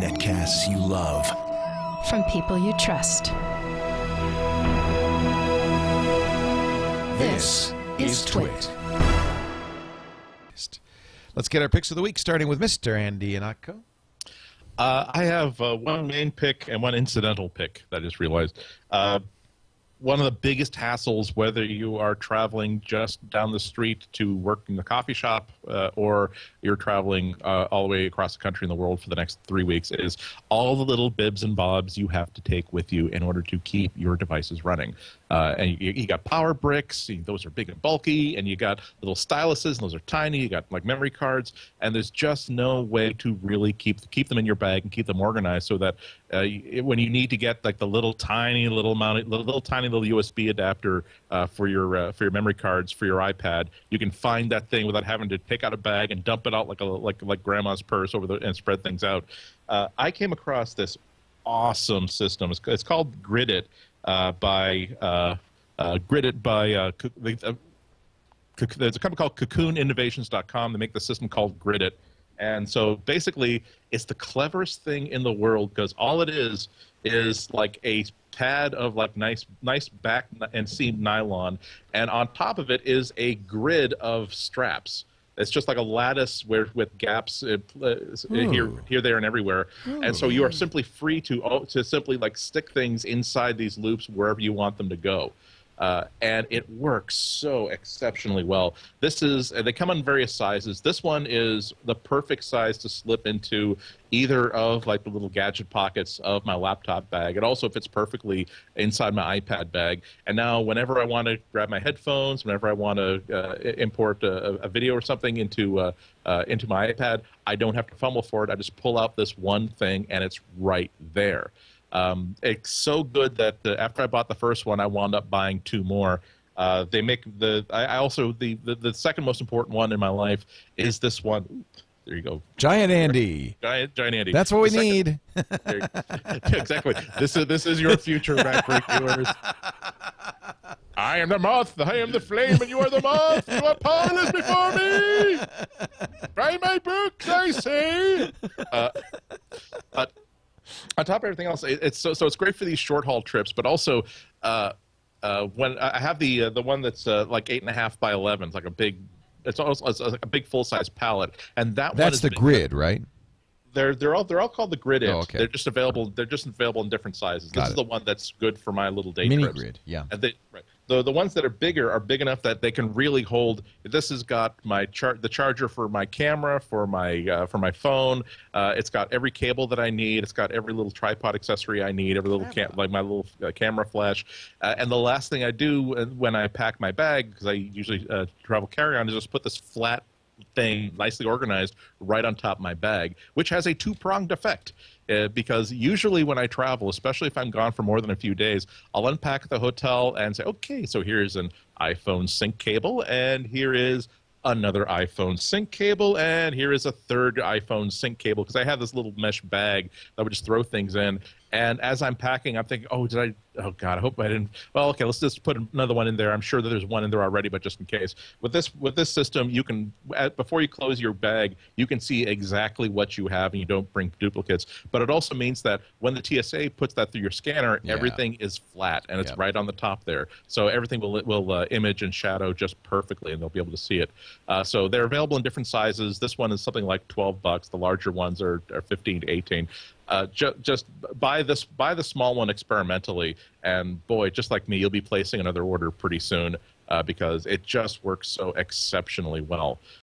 Netcasts you love. From people you trust. This is Twit. Let's get our picks of the week, starting with Mr. Andy Anako. I have one main pick and one incidental pick that I just realized. One of the biggest hassles, whether you are traveling just down the street to work in the coffee shop or you're traveling all the way across the country and the world for the next 3 weeks, is all the little bibs and bobs you have to take with you in order to keep your devices running. And you got power bricks, those are big and bulky, and you got little styluses, and those are tiny. You got like memory cards, and there's just no way to really keep them in your bag and keep them organized so that when you need to get like the little tiny little USB adapter for your memory cards for your iPad, you can find that thing without having to take out a bag and dump it out like grandma's purse and spread things out. I came across this awesome system. It's called Gridit. There's a company called CocoonInnovations.com. They make the system called Gridit. And so basically, it's the cleverest thing in the world because all it is like a pad of like nice back and seam nylon, and on top of it is a grid of straps. It's just like a lattice with gaps here, there, and everywhere. Ooh. And so you are simply free to simply like stick things inside these loops wherever you want them to go. And it works so exceptionally well. They come in various sizes. This one is the perfect size to slip into either of like the little gadget pockets of my laptop bag. It also fits perfectly inside my iPad bag. And now whenever I want to grab my headphones, whenever I want to import a video or something into my iPad, I don't have to fumble for it. I just pull out this one thing and it's right there. It's so good that after I bought the first one, I wound up buying 2 more. They make the second most important one in my life is this one. Ooh, there you go, Giant Andy. Giant Andy. That's what we need. Exactly. This is your future, Macbreak viewers. I am the moth, I am the flame, and you are the moth. You are powerless before me. Buy my books, I say. But on top of everything else, it's great for these short haul trips, but also when I have the one that's like 8.5 by 11, it's like a big, it's a big full size pallet, and that's the Grid, right? They're all called the Grid. Oh, okay. They're just available in different sizes. This is the one that's good for my little day mini trips. Grid, yeah. And right. The ones that are bigger are big enough that they can really hold. This has got the charger for my camera, for my phone. It's got every cable that I need. It's got every little tripod accessory I need. Every little like my little camera flash. And the last thing I do when I pack my bag, because I usually travel carry-on, is just put this flat thing nicely organized right on top of my bag, which has a 2-pronged effect. Because usually when I travel, especially if I'm gone for more than a few days, I'll unpack at the hotel and say, okay, so here's an iPhone sync cable, and here is another iPhone sync cable, and here is a third iPhone sync cable, because I have this little mesh bag that would just throw things in. And as I'm packing, I'm thinking, oh God, I hope I didn't. Well, okay, let's just put another one in there. I'm sure that there's one in there already, but just in case. With this system, you can, before you close your bag, you can see exactly what you have, and you don't bring duplicates. But it also means that when the TSA puts that through your scanner, everything is flat, and it's right on the top there. So everything will image and shadow just perfectly, and they'll be able to see it. So they're available in different sizes. This one is something like $12. The larger ones are 15 to 18. Just buy the small one experimentally, and boy, just like me, you'll be placing another order pretty soon because it just works so exceptionally well.